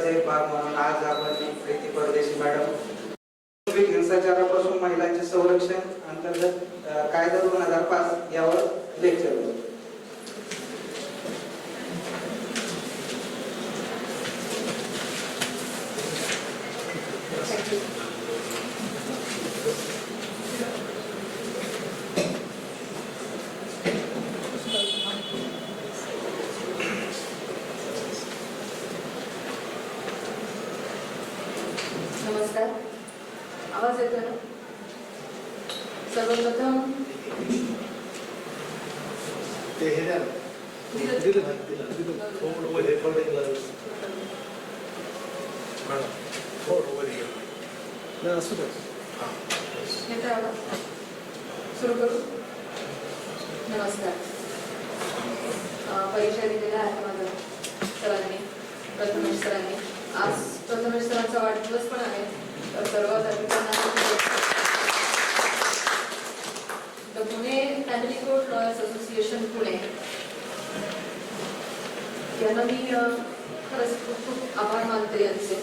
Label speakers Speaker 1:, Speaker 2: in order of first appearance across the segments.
Speaker 1: त्याचाच एक भाग म्हणून आज आपण प्रीती परदेशी मॅडम हिंसाचारापासून महिलांचे संरक्षण अंतर्गत कायदा 2005 यावर लेक्चर करू.
Speaker 2: नमस्कार. आवाज येतोय ना? सर्वप्रथम सुरू करू. नमस्कार. परिचय दिलेला आहे माझा सरांनी, प्रथमेश सरांनी. आज प्रथमेश सरांचा वाढदिवस पण आहे, तर सर्वात आधी the Pune family court lawyers association Pune यांना मी खरंच खूप खूप आभार मानते यांचे.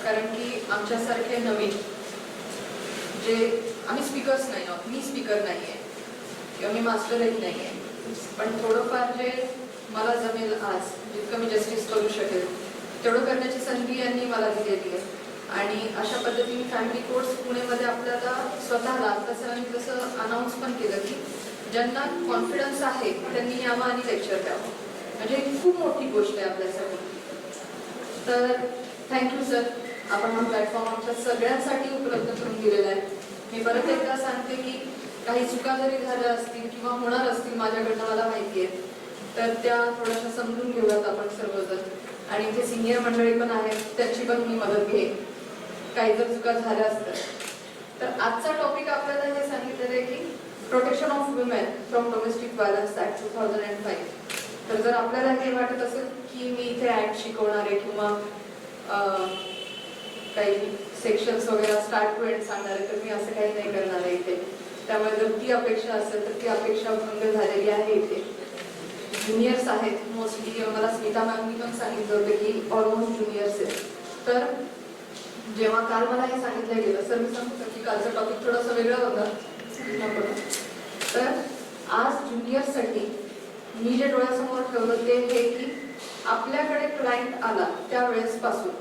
Speaker 2: कारण की आमच्यासारखे नवीन जे आम्ही स्पीकर्स नाही आहोत, मी स्पीकर नाही आहे किंवा मी मास्टरही नाही आहे, पण थोडंफार जे मला जमेल आज जितकं मी जस्टिस करू शकेल तेवढं करण्याची संधी यांनी मला दिलेली आहे. आणि अशा पद्धतीने फॅमिली कोर्ट्स पुणेमध्ये आपल्याला स्वतःला आता सरांनी कसं अनाऊन्स पण केलं की ज्यांना कॉन्फिडन्स आहे त्यांनी यावं आणि लेक्चर द्यावं, म्हणजे खूप मोठी गोष्ट आहे आपल्यासाठी. तर थँक्यू सर, आपण हा प्लॅटफॉर्म आमच्या सगळ्यांसाठी उपलब्ध करून दिलेला आहे. मी परत एकदा सांगते की काही चुका जरी झाल्या असतील किंवा होणार असतील माझ्याकडनं मला माहिती आहे, तर त्या थोड्याशा समजून घेऊयात आपण सर्वजण. आणि इथे सिनियर मंडळी पण आहेत, त्यांची पण मी मदत घेईन काही जर चुका झाल्या असतात. तर आजचा टॉपिक आपल्याला हे सांगितलेलं आहे की protection of women from domestic violence act 2005. तर जर आपल्याला हे वाटत असेल की मी इथे ॲक्ट शिकवणार आहे किंवा काही सेक्शन्स वगैरे स्टार्ट टू एंड सांगणार आहे, तर मी असं काही नाही करणार आहे इथे. त्यामुळे जर ती अपेक्षा असेल तर ती अपेक्षा भंग झालेली आहे. इथे ज्युनियर्स आहेत मोस्टली. मला स्मिता मॅमनी पण सांगितलं होतं की ऑलमोस्ट ज्युनियर्स आहेत. तर जेव्हा काल मला हे सांगितलं गेलं, सर मी सांगतो की कालचा टॉपिक थोडासा वेगळा होता, तर आज ज्युनियरसाठी मी जे डोळ्यासमोर ठेवलं ते हे की आपल्याकडे क्लायंट आला त्यावेळेसपासून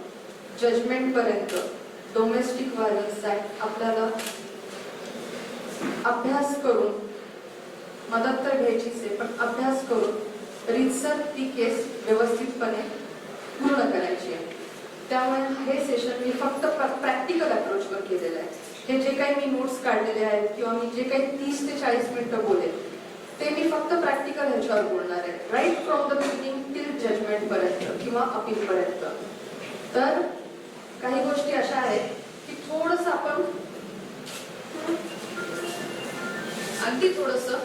Speaker 2: जजमेंटपर्यंत डोमेस्टिक व्हायलन्स ॲक्ट आपल्याला अभ्यास करून, मदत तर घ्यायचीच आहे पण अभ्यास करून रीतसर ती केस व्यवस्थितपणे पूर्ण करायची आहे. त्यामुळे हे सेशन मी फक्त प्रॅक्टिकल अप्रोचवर केलेलं आहे. हे जे काही मी नोट्स काढलेले आहेत किंवा मी जे काही 30 ते 40 मिनिटं बोलेल ते मी फक्त प्रॅक्टिकल ह्याच्यावर बोलणार आहे, right from the beginning till जजमेंटपर्यंत किंवा अपीलपर्यंत. तर काही गोष्टी अशा आहेत की थोडंसं आपण अगदी थोडंसं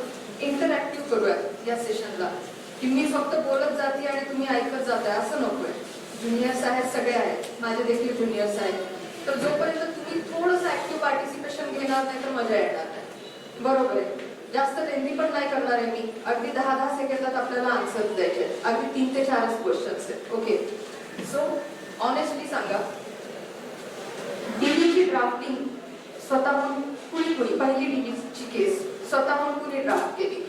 Speaker 2: इंटरॅक्टिव्ह करूयात या सेशनला, की मी फक्त बोलत जाते आणि तुम्ही ऐकत जाताय असं नकोय. ज्युनियर्स आहेत, सगळे आहेत, माझे देखील ज्युनियर्स आहेत. तर जोपर्यंत तुम्ही थोडंसं ऍक्टिव्ह पार्टिसिपेशन घेणार नाही तर मजा येणार नाही. बरोबर आहे. जास्त लेंदी पण नाही करणार आहे मी. अगदी 10-10 सेकंदात आपल्याला आन्सर द्यायचे आहेत. अगदी 3 ते 4 क्वेश्चन्स आहेत. ओके, सो ऑनेस्टली सांगा, डीडीची ड्राफ्टिंग स्वतःहून कुणी पहिली डीडीची केस स्वतःहून कुणी ड्राफ्ट केली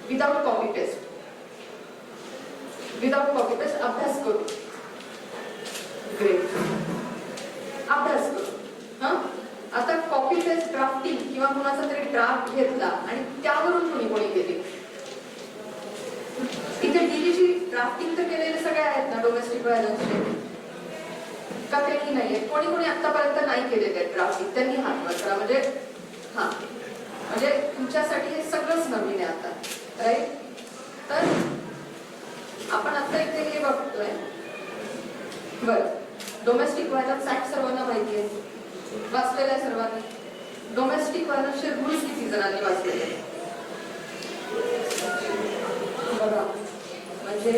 Speaker 2: विदाउट कॉपी पेस्ट, अभ्यास करू. ग्रेट, अभ्यास करू. आता कॉपी पेस्ट ड्राफ्टिंग किंवा कुणाचा तरी ड्राफ्ट घेतला आणि त्यावरून कोणी केली. इथे डीडीची ड्राफ्टिंग तर केलेले सगळे आहेत ना डोमेस्टिक व्हायलन्सचे, का तेही नाहीये? कोणी आतापर्यंत नाही केलेले ड्राफ्टिंग, त्यांनी हात वर करा. म्हणजे तुमच्यासाठी हे सगळंच नवीन आहे आता, राईट? तर आपण आता इथे हे बघतोय. बरं, डोमेस्टिक व्हायलन्स ऍक्ट सर्वांना माहिती आहे, वाचलेलं आहे सर्वांनी. डोमेस्टिक व्हायलन्सचे रूल्स किती जणांनी वाचलेले? बघा, म्हणजे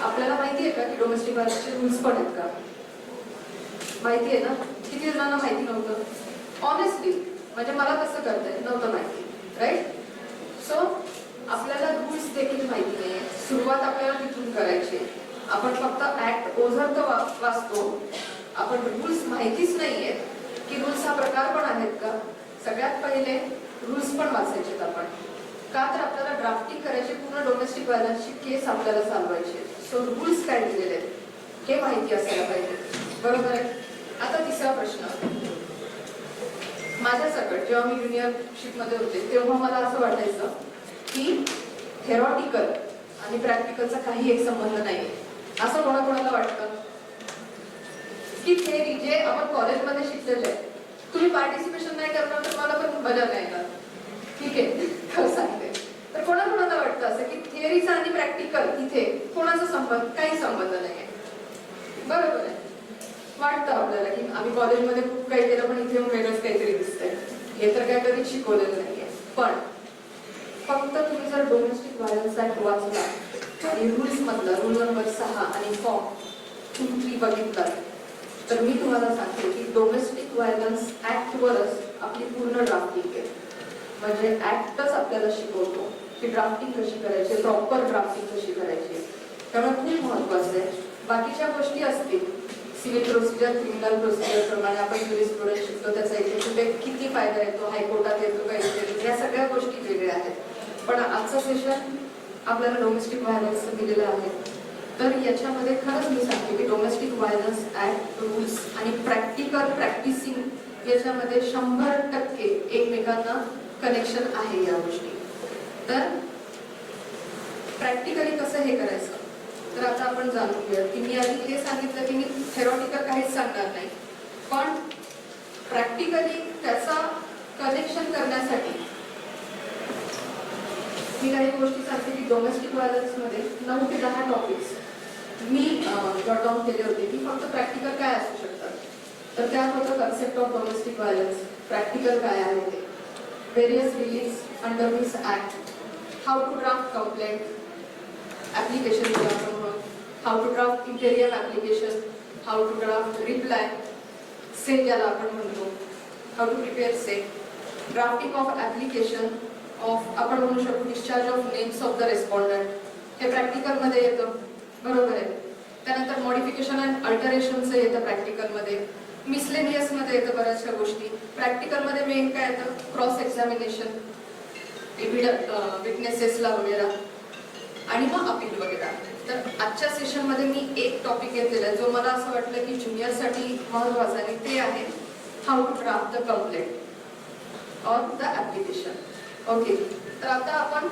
Speaker 2: आपल्याला माहिती आहे का की डोमेस्टिक व्हायलन्सचे रूल्स पण आहेत का? माहिती आहे ना? किती जणांना माहिती नव्हतं? ऑनेस्टली म्हणजे मला कसं करता नव्हतं माहिती, राईट? सो आपल्याला रूल्स देखील माहिती नाही. सुरुवात आपल्याला तिथून करायची. आपण फक्त ऍक्ट ओझरत वाचतो, आपण रूल्स माहितीच नाहीये की रूल्स हा प्रकार पण आहेत का. सगळ्यात पहिले रूल्स पण वाचायचे आपण, का तर आपल्याला ड्राफ्टिंग करायची, पूर्ण डोमेस्टिक व्हायलन्सची केस आपल्याला चालवायची. सो रूल्स काय दिलेले आहेत हे माहिती असायला पाहिजे, बरोबर आहे. आता तिसरा प्रश्न, माझ्यासकट जेव्हा मी ज्युनियरशिप मध्ये होते तेव्हा मला असं वाटायचं की थेरॉटिकल आणि प्रॅक्टिकलचा काही एक संबंध नाही. असं कोणाकोणाला वाटतं की थेरी जे आपण कॉलेजमध्ये शिकलेलं आहे, तुम्ही पार्टिसिपेशन नाही करणार तर मला पण मजा नाही येणार. ठीक आहे, खरं सांगते. तर कोणाकोणाला वाटतं असं की थिअरीचा आणि प्रॅक्टिकल इथे कोणाचा संबंध, काही संबंध नाही, बरोबर आहे. वाटतं आपल्याला की आम्ही कॉलेजमध्ये खूप काही केलं पण इथे वेगळंच काहीतरी दिसतंय, हे तर काय कधीच शिकवलेलं नाहीये. पण फक्त तुम्ही जर डोमेस्टिक व्हायलन्स ऍक्ट वाचला आणि रूल्स मधला रूल नंबर 6 आणि फॉर्म 2-3 बघितला तर मी तुम्हाला सांगते की डोमेस्टिक व्हायलन्स ऍक्ट वरच आपली पूर्ण ड्राफ्टिंग आहे. म्हणजे ऍक्टच आपल्याला शिकवतो की ड्राफ्टिंग कशी करायची, प्रॉपर ड्राफ्टिंग कशी करायची. त्यामुळे खूप महत्वाचं आहे. बाकीच्या गोष्टी असतील, सिव्हिल प्रोसिजर, क्रिमिनल प्रोसिजर प्रमाणे आपण ज्युरिस्प्रुडन्स शिकतो, त्याचा इथे कुठे किती फायदा येतो, हायकोर्टात येतो का इथे, या सगळ्या गोष्टी वेगळ्या आहेत. पण आजचं सेशन आपल्याला डोमेस्टिक व्हायलन्स दिलेलं आहे. तर याच्यामध्ये खरंच मी सांगते की डोमेस्टिक व्हायलन्स ऍक्ट, रूल्स आणि प्रॅक्टिकल प्रॅक्टिसिंग याच्यामध्ये 100% एकमेकांना कनेक्शन आहे या गोष्टी. तर प्रॅक्टिकली कसं हे करायचं, तर आता आपण जाणून घेऊया की मी आधी हे सांगितलं की मी थेरॉटिकल काहीच सांगणार नाही, पण प्रॅक्टिकली त्याचा कनेक्शन करण्यासाठी मी काही गोष्टी सांगते की डोमेस्टिक व्हायलन्स मध्ये 9 ते 10 टॉपिक्स मी जॉट डाऊन केले होते की फक्त प्रॅक्टिकल काय असू शकतात. तर त्यात होतं concept of domestic violence, practical काय आहे ते, various relief under this act, how to draft complaint application, how to draft interior application, how to draft reply say ज्याला आपण म्हणतो, how to prepare say, drafting of application of, आपण म्हणू शकतो discharge of names of the respondent, हे practical मध्ये येतं, बरोबर आहे. त्यानंतर मॉडिफिकेशन अँड अल्टरेशनचं येतं प्रॅक्टिकल मध्ये, मिसलेनियस मध्ये येतं बऱ्याचशा गोष्टी. प्रॅक्टिकल मध्ये मेन काय येतं, क्रॉस एक्झामिनेशन, विटनेसेसला वगैरे, आणि मग अपील वगैरे. तर आजच्या सेशन मध्ये मी एक टॉपिक घेतलेला आहे जो मला असं वाटलं की ज्युनियरसाठी महत्वाचा आहे, ते आहे how to draft the complaint on the application. Okay, तर आता आपण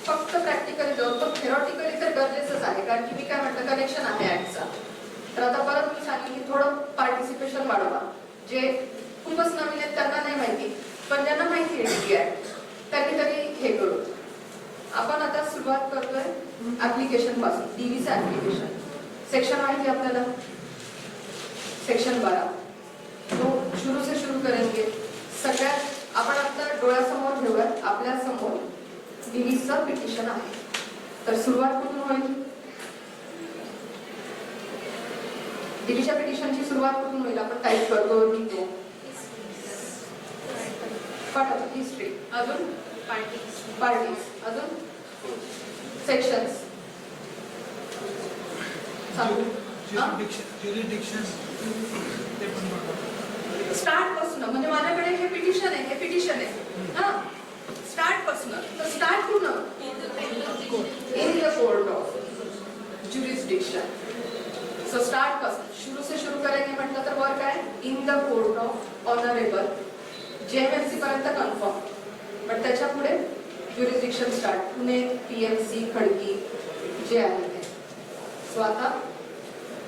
Speaker 2: फक्त प्रॅक्टिकली जाऊ, पण थेरॉटिकली तर गरजेचंच आहे, कारण की मी काय म्हटलं कनेक्शन आहे ऍक्टचा. तर आता परत मी सांगेन की थोडं पार्टिसिपेशन वाढवा. जे खूपच नवीन आहेत त्यांना नाही माहिती, पण ज्यांना माहिती आहे की ऍक्ट त्यांनी तरी हे करू. आपण आता सुरुवात करतोय ऍप्लिकेशन पासून. डीव्हीचं ऍप्लिकेशन सेक्शन माहिती आपल्याला, सेक्शन 12. तो शुरू से शुरू करेंगे. सगळ्यात आपण आता डोळ्यासमोर ठेवूया, आपल्या समोर डीव्हीचं पिटिशन आहे. तर सुरुवात कुठून होईल, डीव्हीच्या पिटिशनची सुरुवात कुठून होईल, आपण टाईप करतो, लिहितो. हिस्ट्री, अजून पार्टीज, अजून सेक्शन्स, स्टार्ट पासून. म्हणजे माझ्याकडे हे पिटिशन आहे, हे पिटिशन आहे हा, स्टार्ट पासून. तर स्टार्ट कुठून, in the court of jurisdiction. So start पासून शुरू से शुरू करेंगे म्हटलं तर वर काय, in the court of honourable, JMFC पर्यंत कन्फर्म, पण त्याच्या पुढे jurisdiction start, Pune, PMC, Khadki जे आहे ते. सो आता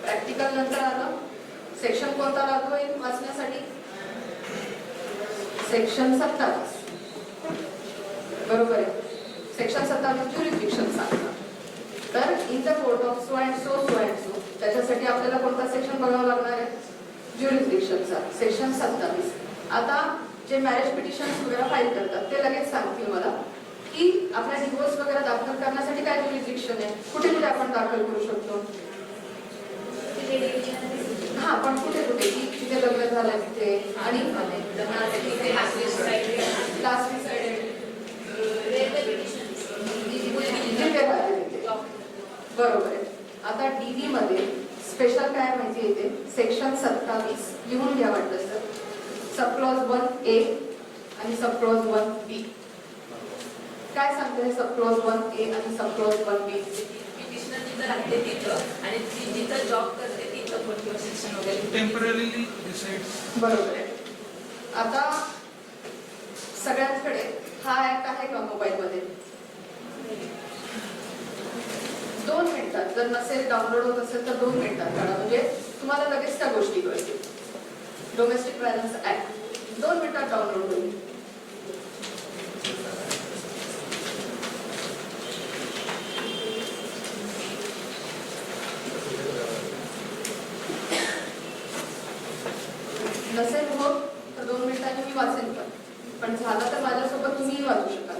Speaker 2: प्रॅक्टिकल नंतर आलं, सेक्शन कोणता राहतोय वाचण्यासाठी, सेक्शन 27, बरोबर आहे. सेक्शन 27 ज्युरिस्डिक्शन सांगतं. तर in the court of so and so, so and so, त्याच्यासाठी आपल्याला कोणता सेक्शन बघावं लागणार आहे, ज्युरिस्डिक्शनचा, सेक्शन 27. आता जे मॅरेज पिटिशन्स वगैरे फाईल करतात ते लगेच सांगतील मला की आपल्या डिवोर्स वगैरे दाखल करण्यासाठी काय ज्युरिस्डिक्शन आहे, कुठे कुठे आपण दाखल करू शकतो. हा, पण कुठे कुठे, की जिथे लग्न झालं तिथे, आणि लास्ट जिथे राहते तिथे, बरोबर आहे. आता BV मध्ये स्पेशल काय माहिती येते, सेक्शन 27 लिहून घ्या वाटलं सर, सब क्लॉज 1A आणि सब क्लॉज 1B. काय सांगते हे सब क्लॉज 1A आणि सब क्लॉज 1B?
Speaker 3: पिटिशनर जिथं राहते तिथं आणि ती जिथं जॉब करते तिथं पण किंवा शिक्षण वगैरे
Speaker 4: टेम्पररीली डिसाइड.
Speaker 2: बरोबर आहे. आता सगळ्यांकडे हा ऍक्ट आहे का मोबाईलमध्ये? 2 मिनिटात, जर नसेल डाउनलोड होत असेल तर 2 मिनिटात काढा, म्हणजे तुम्हाला लगेच त्या गोष्टी कळतील. डोमेस्टिक व्हायलन्स ऍक्ट 2 मिनिटात डाउनलोड होईल. नसेल होत तर 2 मिनिटांनी मी वाचेन, पण झालं तर माझ्यासोबत तुम्हीही वाचू शकाल.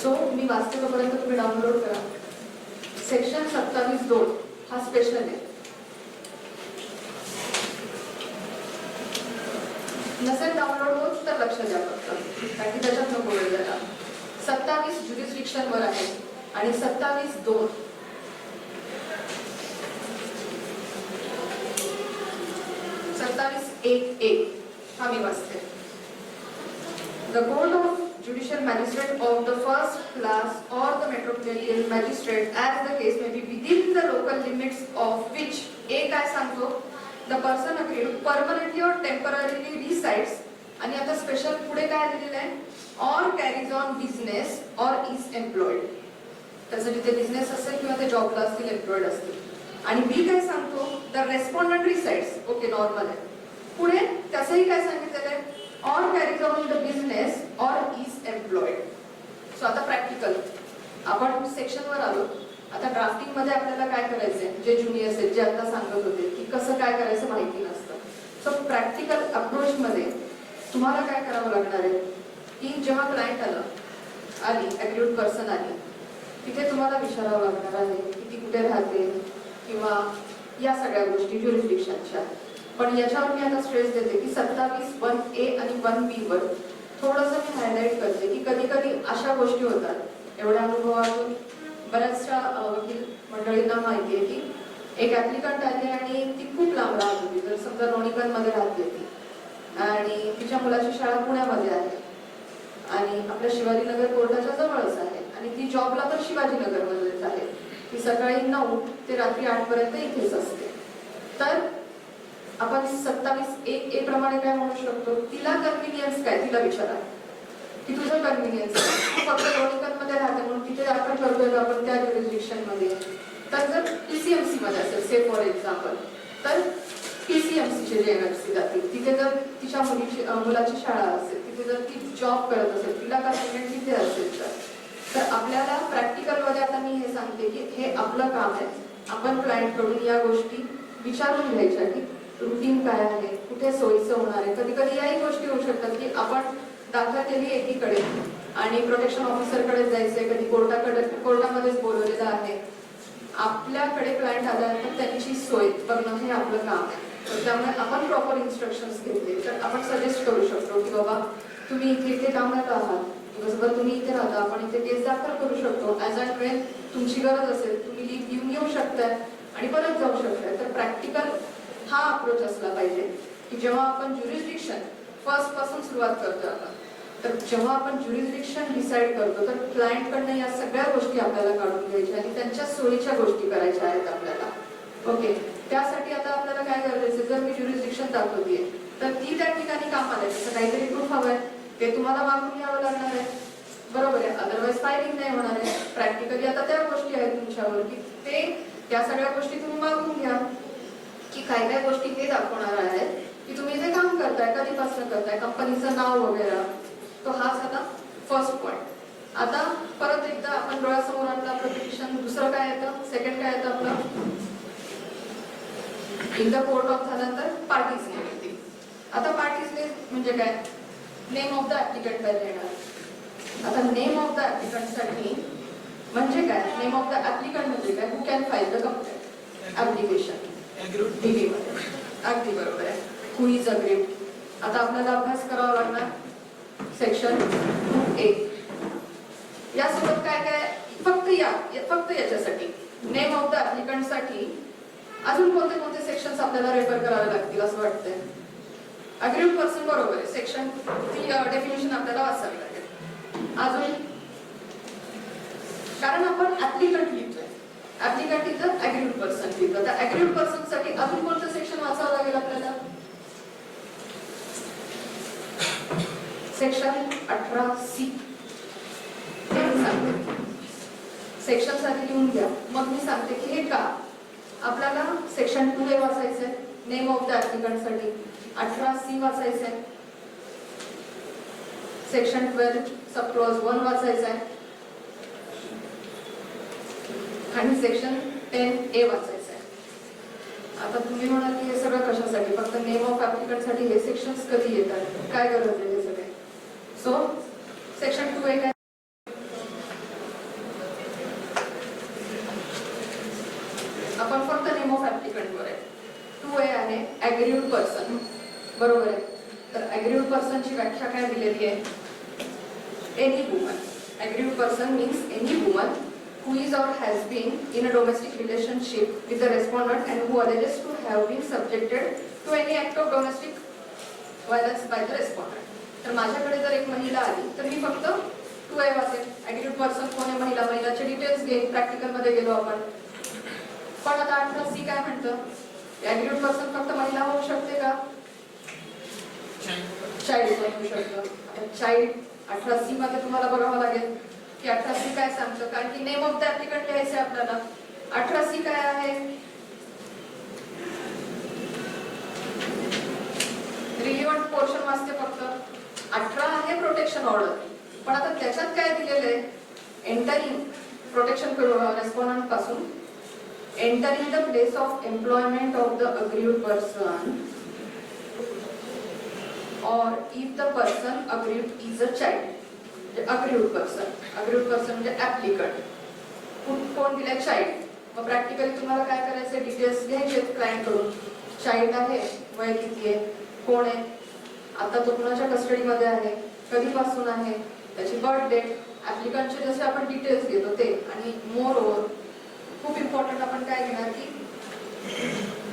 Speaker 2: सो मी वाचते तोपर्यंत तुम्ही डाउनलोड करा. सेक्शन 27(2) हा स्पेशल आहे. नसेल डाउनलोड होत तर लक्ष द्या फक्त, कारण की त्याच्यात नको वेळ द्यायला. 27 ज्युरिस्डिक्शन वर आहे आणि 27(2) हा मी वाचते. The court of judicial magistrate of the first class or the metropolitan magistrate, as the case may be, within the local limits of which A काय सांगतो, the person agreed permanently or temporarily resides, आणि आता special पुढे काय दिलेलं आहे, or carries on business or is employed. त्याचं जिथे बिझनेस असेल किंवा ते जॉबला असतील, एम्प्लॉयड असतील. आणि बी काय सांगतो, द रेस्पॉन्डंट रिसाइड्स, ओके नॉर्मल आहे. पुढे त्याचंही काय सांगितलेलं आहे, or carries on the business or is employed. So आता प्रॅक्टिकल आपण सेक्शनवर आलो. आता ड्राफ्टिंग मध्ये आपल्याला काय करायचंय, जे ज्युनियर्स आहेत जे आता सांगत होते की कसं काय करायचं माहिती नसतं. सो प्रॅक्टिकल अप्रोच मध्ये तुम्हाला काय करावं लागणार आहे की जेव्हा क्लायंट आली, ऍग्रीड पर्सन आली, तिथे तुम्हाला विचारावं लागणार आहे की ती कुठे राहते किंवा या सगळ्या गोष्टी ज्युरिस्डिक्शनच्या. पण याच्यावर मी आता स्ट्रेस देते की 27(1A) आणि 1B वर थोडंसं मी हायलाईट करते की कधी कधी अशा गोष्टी होतात. एवढ्या अनुभवातून बऱ्याचशा वकील मंडळींना माहिती आहे की एक ऍप्लिकंट आली आणि ती खूप लांब राहत होती. जर समजा लोणीकर मध्ये राहते ती आणि तिच्या मुलाची शाळा पुण्यामध्ये आहे आणि आपल्या शिवाजीनगर कोर्टाच्या जवळच आहे आणि ती जॉबला तर शिवाजीनगर मध्येच आहे. ती सकाळी 9 ते रात्री 8 पर्यंत इथेच असते. तर आपण 27(1)A प्रमाणे काय म्हणू शकतो, तिला कन्व्हिनियन्स काय, तिला विचारा की तुझं कन्व्हिनियन्स काय. फक्त लोणीकर मध्ये राहते म्हणून तिथे आपण करतोय आपण त्या ज्युरिस्डिक्शन मध्ये. तर जर PCMC मध्ये असेल से फॉर एक्झाम्पल, तर PCMC चे जे MFC जातील तिथे जर तिच्या मुलाची शाळा असेल, तिथे जर ती जॉब करत असेल, तिला कन्व्हिनियंट तिथे असेल तर आपल्याला प्रॅक्टिकल मध्ये आता मी हे सांगते की हे आपलं काम आहे. आपण क्लायंट कडून या गोष्टी विचारून घ्यायच्या की रुटीन काय आहे, कुठे सोयीचं होणार आहे. कधी कधी याही गोष्टी होऊ शकतात की आपण दाखला केली एकीकडे आणि प्रोटेक्शन ऑफिसरकडे जायचंय, कधी कोर्टामध्येच बोलवलेलं आहे. आपल्याकडे क्लायंट आल्यानंतर त्यांची सोय बघणं हे आपलं काम आहे. तर त्यामुळे आपण प्रॉपर इन्स्ट्रक्शन्स घेतले तर आपण सजेस्ट करू शकतो की बाबा तुम्ही इथे कामाला आहात, दिवसभर तुम्ही इथे राहता, आपण इथे केस दाखल करू शकतो. ऍज अँड वेन तुमची गरज असेल तुम्ही लीव घेऊन येऊ शकताय आणि परत जाऊ शकताय. तर प्रॅक्टिकल हा अप्रोच असला पाहिजे की जेव्हा आपण ज्युरिस्डिक्शन फर्स्ट पासून सुरुवात करतोय आपण, तर जेव्हा आपण ज्युरिस्डिक्शन डिसाईड करतो तर क्लायंटकडनं या सगळ्या गोष्टी आपल्याला काढून घ्यायच्या आणि त्यांच्या सोयीच्या गोष्टी करायच्या आहेत आपल्याला. ओके, त्यासाठी आता आपल्याला काय गरजेचं, जर मी ज्युरिस्डिक्शन दाखवतेय तर ती त्या ठिकाणी काम आलंय, तसं काहीतरी प्रूफ हवंय, ते तुम्हाला मागून घ्यावं लागणार आहे. बरोबर आहे, अदरवाईज फायलिंग नाही होणार आहे. प्रॅक्टिकली आता त्या गोष्टी आहेत तुमच्यावर की ते त्या सगळ्या गोष्टी तुम्ही मागून घ्या की काय काय गोष्टी ते दाखवणार आहेत की तुम्ही इथे काम करताय, कधीपासून करताय, कंपनीचं नाव वगैरे. तो हाच आता फर्स्ट पॉइंट. आता परत एकदा आपण डोळ्यासमोर आणलं आपलं पिटिशन. दुसरं काय येतं, सेकंड काय येतं आपलं, एकदा कोर्ट ऑफ झाल्यानंतर पार्टीज नेम येते. आता पार्टीज नेम म्हणजे काय, नेम ऑफ द ऍप्लिकंट काय येणार. आता नेम ऑफ द ऍप्लिकंट साठी म्हणजे काय, नेम ऑफ द ऍप्लिकंट म्हणजे काय, who can file the complaint application.
Speaker 4: agreed.
Speaker 2: DD मध्ये अगदी बरोबर आहे. हु इज अग्रीड. आता आपल्याला अभ्यास करावा लागणार सेक्शन 2A. यासोबत काय काय फक्त याच्यासाठी नेम ऑफ द ऍप्लिकंट साठी अजून कोणते कोणते सेक्शन्स आपल्याला रेफर करावे लागतील असं वाटतंय? अग्रीड पर्सन बरोबर आहे. सेक्शन ती डेफिनेशन आपल्याला वाचावी लागेल. अजून कारण आपण ऍप्लिकंट लिहितोय. ऍप्लिकंट इथं अग्रीड पर्सन लिहितो. तर अग्रीड पर्सन साठी अजून कोणतं सेक्शन वाचावं लागेल आपल्याला? Section 18C. सेक्शन साठी लिहून घ्या. मग मी सांगते की हे का आपल्याला सेक्शन 2A वाचायचंय नेम ऑफ द ऍप्लिकंट साठी, 18C वाचायचंय, सेक्शन 12 सब क्लॉज 1 वाचायचंय आणि सेक्शन 10A वाचायचंय. आता तुम्ही म्हणाल की हे सगळं कशासाठी? फक्त नेम ऑफ ऍप्लिकंट साठी हे सेक्शन्स कधी येतात? काय गरज आहे हे सगळे? सो सेक्शन 2A काय? आपण फक्त नेम ऑफ ऍप्लिकंट वर आहे. 2A आहे अग्रीड पर्सन. बरोबर आहे. तर अग्रीड पर्सनची व्याख्या काय दिलेली आहे? Any woman. Agreed person means any woman who is or has been in a domestic relationship with the respondent and who alleges to have been subjected to any act of domestic violence by the respondent. तर माझ्याकडे जर एक महिला आली तर मी फक्त 2A वाचेल. Agreed person कोण आहे? महिलाचे डिटेल्स घेईन. प्रॅक्टिकल मध्ये गेलो आपण. पण आता 18C काय म्हणतं? अग्रीड पर्सन फक्त महिला होऊ शकते का? चाइल्ड होऊ शकतं. चाइल्ड 18C मध्ये तुम्हाला बघावं लागेल की 18C काय सांगतं. कारण की नेम ऑफ द ऍप्लिकंट लिहायचं आहे आपल्याला. 18C काय आहे? रिलेव्हंट पोर्शन वाचते फक्त. 18 आहे प्रोटेक्शन ऑर्डर. पण आता त्याच्यात काय दिलेलं आहे? एंटरिंग प्रोटेक्शन रेस्पॉन्डंट पासून entering the place of employment of the aggrieved person or if the person aggrieved is a child. Agreed person म्हणजे ऍप्लिकंट. कोण दिलाय? चाइल्ड. मग प्रॅक्टिकली तुम्हाला काय करायचं? डिटेल्स घ्यायचे क्लायंट कडून. चाइल्ड आहे, वय किती आहे, कोण आहे, आता तो कुणाच्या कस्टडीमध्ये आहे, कधीपासून आहे, त्याची बर्थ डेट, ऍप्लिकंटचे जसे आपण डिटेल्स घेतो ते. आणि मोर ओव्हर खूप इम्पॉर्टंट आपण काय घेणार की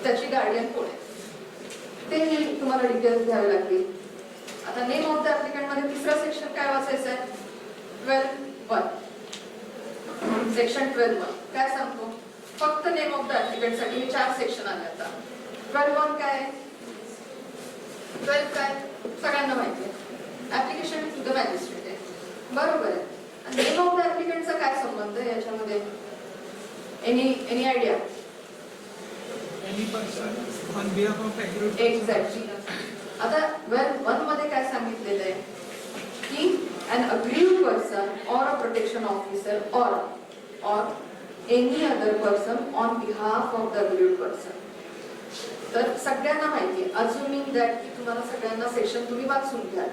Speaker 2: त्याची गार्डियन कोण आहे तेही तुम्हाला डिटेल्स घ्यावे लागतील. आता नेम ऑफ द ऍप्लिकंट मध्ये तिसरं सेक्शन काय वाचायचं आहे? 12(1). सेक्शन 12(1) काय सांगतो? फक्त नेम ऑफ द ऍप्लिकंट साठी हे 4 सेक्शन आले. आता 12(1) काय? 12 काय सगळ्यांना माहिती आहे. ऍप्लिकेशन टू द मॅजिस्ट्रेट आहे. बरोबर आहे. आणि नेम ऑफ द ऍप्लिकंटचा काय संबंध आहे याच्यामध्ये? Any idea?
Speaker 4: Any person on behalf of agreed person.
Speaker 2: Exactly. आता 12(1) मध्ये काय सांगितलेलं आहे की an aggrieved person or a protection officer or any other person on behalf of the aggrieved person. तर सगळ्यांना माहिती आहे. अज्युमिंग दॅट की तुम्हाला सगळ्यांना सेक्शन तुम्ही वाचून घ्या.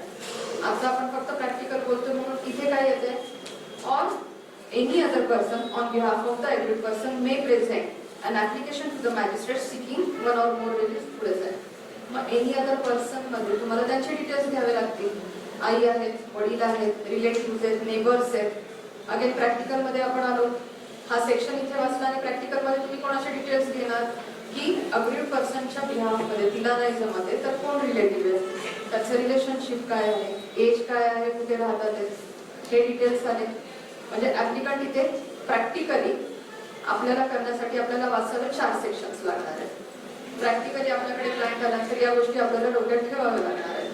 Speaker 2: आता आपण फक्त प्रॅक्टिकल बोलतोय म्हणून इथे काय येते? or any other person on behalf of the aggrieved person may present an application to the magistrate seeking one or more relief present. मग एनी अदर पर्सन मध्ये तुम्हाला त्यांचे डिटेल्स घ्यावे लागतील. आई आहेत, वडील आहेत, रिलेटिव्ह आहेत, नेबर्स आहेत. अगेन प्रॅक्टिकल मध्ये आपण आलो. हा सेक्शन इथे वाचला आणि प्रॅक्टिकल मध्ये तुम्ही कोणाचे डिटेल्स घेणार की अग्रीड पर्सनच्या बिहाफ मध्ये तिला नाही जमत आहे तर कोण रिलेटिव्ह आहे, त्याचं रिलेशनशिप काय आहे, एज काय आहे, कुठे राहतात हे डिटेल्स आले. म्हणजे ऍप्लिकंट इथे प्रॅक्टिकली आपल्याला करण्यासाठी आपल्याला वाचायला 4 सेक्शन्स लागणार आहेत. प्रॅक्टिकली आपल्याकडे क्लायंट आला तर या गोष्टी आपल्याला डोक्यात ठेवाव्या लागणार आहेत.